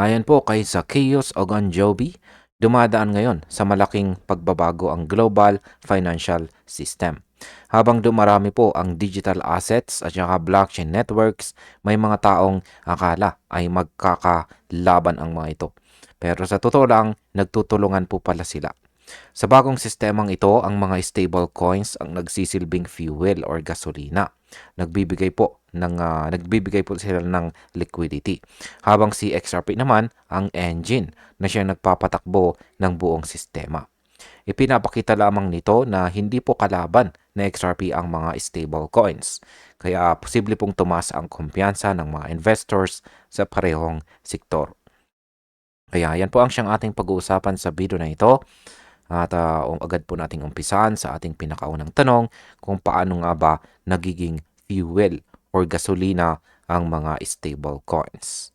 Ayon po kay Zacchaeus Ogunjobi, dumadaan ngayon sa malaking pagbabago ang global financial system. Habang dumarami po ang digital assets at saka blockchain networks, may mga taong akala ay magkakalaban ang mga ito. Pero sa totoo lang, nagtutulungan po pala sila. Sa bagong sistemang ito, ang mga stable coins ang nagsisilbing fuel or gasolina. Nagbibigay po sila ng liquidity. Habang si XRP naman ang engine na siyang nagpapatakbo ng buong sistema. Ipinapakita lamang nito na hindi po kalaban na XRP ang mga stable coins. Kaya posible pong tumaas ang kumpiyansa ng mga investors sa parehong sektor. Kaya yan po ang siyang ating pag-uusapan sa video na ito. At agad po nating umpisahan sa ating pinakaunang tanong kung paano nga ba nagiging fuel or gasolina ang mga stable coins.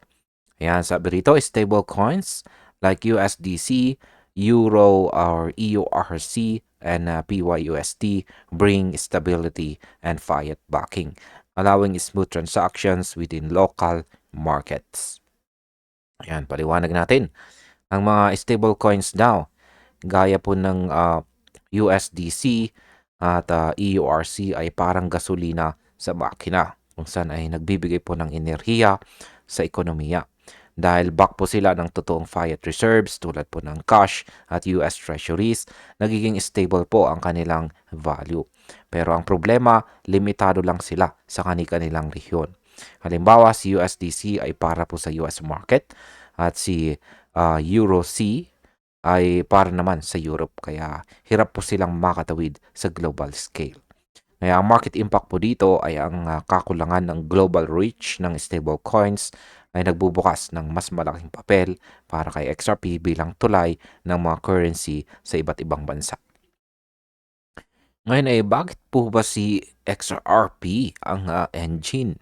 Ayan, sabi rito, stable coins like USDC, Euro or EURC, and PYUSD bring stability and fiat backing, allowing smooth transactions within local markets. Ayan, paliwanag natin. Ang mga stable coins daw, gaya po ng USDC at EURC ay parang gasolina sa makina kung saan ay nagbibigay po ng enerhiya sa ekonomiya. Dahil back po sila ng totoong fiat reserves tulad po ng cash at US treasuries, nagiging stable po ang kanilang value. Pero ang problema, limitado lang sila sa kanilang rehiyon. Halimbawa, si USDC ay para po sa US market at si EURC ay para naman sa Europe, kaya hirap po silang makatawid sa global scale. Kaya ang market impact po dito ay ang kakulangan ng global reach ng stable coins ay nagbubukas ng mas malaking papel para kay XRP bilang tulay ng mga currency sa iba't ibang bansa. Ngayon ay bakit po ba si XRP ang engine?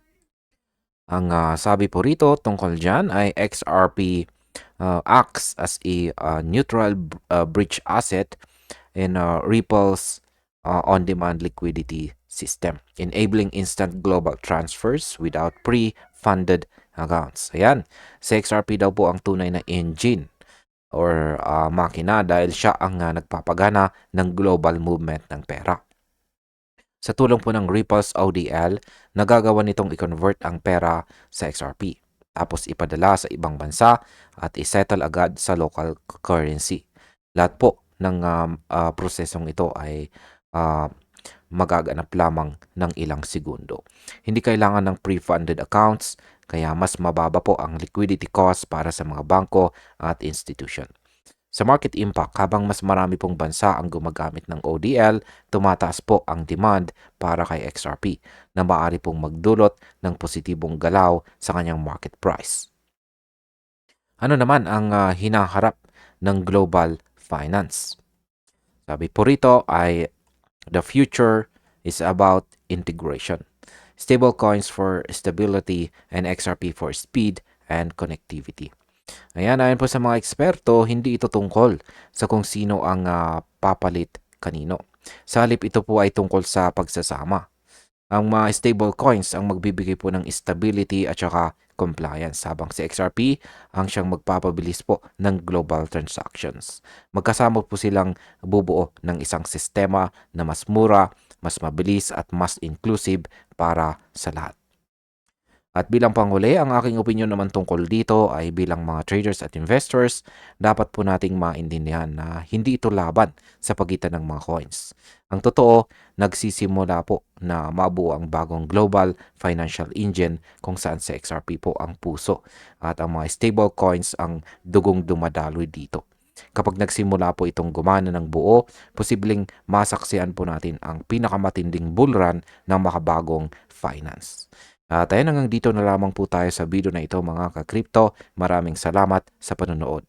Ang sabi po rito tungkol dyan ay XRP acts as a neutral bridge asset in Ripple's on-demand liquidity system, enabling instant global transfers without pre-funded accounts. Ayan, si XRP daw po ang tunay na engine or makina dahil siya ang nagpapagana ng global movement ng pera. Sa tulong po ng Ripple's ODL, nagagawa nitong i-convert ang pera sa XRP, tapos ipadala sa ibang bansa at isettle agad sa local currency. Lahat po ng prosesong ito ay magaganap lamang ng ilang segundo. Hindi kailangan ng pre-funded accounts, kaya mas mababa po ang liquidity cost para sa mga bangko at institution. Sa market impact, habang mas marami pong bansa ang gumagamit ng ODL, tumataas po ang demand para kay XRP na maaari pong magdulot ng positibong galaw sa kanyang market price. Ano naman ang hinaharap ng global finance? Sabi po rito ay the future is about integration. Stablecoins for stability and XRP for speed and connectivity. Ayan, ayon po sa mga eksperto, hindi ito tungkol sa kung sino ang papalit kanino. Sa halip ito po ay tungkol sa pagsasama. Ang mga stable coins ang magbibigay po ng stability at saka compliance, habang si XRP ang siyang magpapabilis po ng global transactions. Magkasama po silang bubuo ng isang sistema na mas mura, mas mabilis at mas inclusive para sa lahat. At bilang panghuli, ang aking opinion naman tungkol dito ay bilang mga traders at investors, dapat po nating maintindihan na hindi ito laban sa pagitan ng mga coins. Ang totoo, nagsisimula po na mabuo ang bagong global financial engine kung saan si XRP po ang puso at ang mga stable coins ang dugong dumadaloy dito. Kapag nagsimula po itong gumana ng buo, posibleng masaksihan po natin ang pinakamatinding bull run ng makabagong finance. At ayun, hanggang dito na lamang po tayo sa video na ito mga ka-crypto. Maraming salamat sa panonood.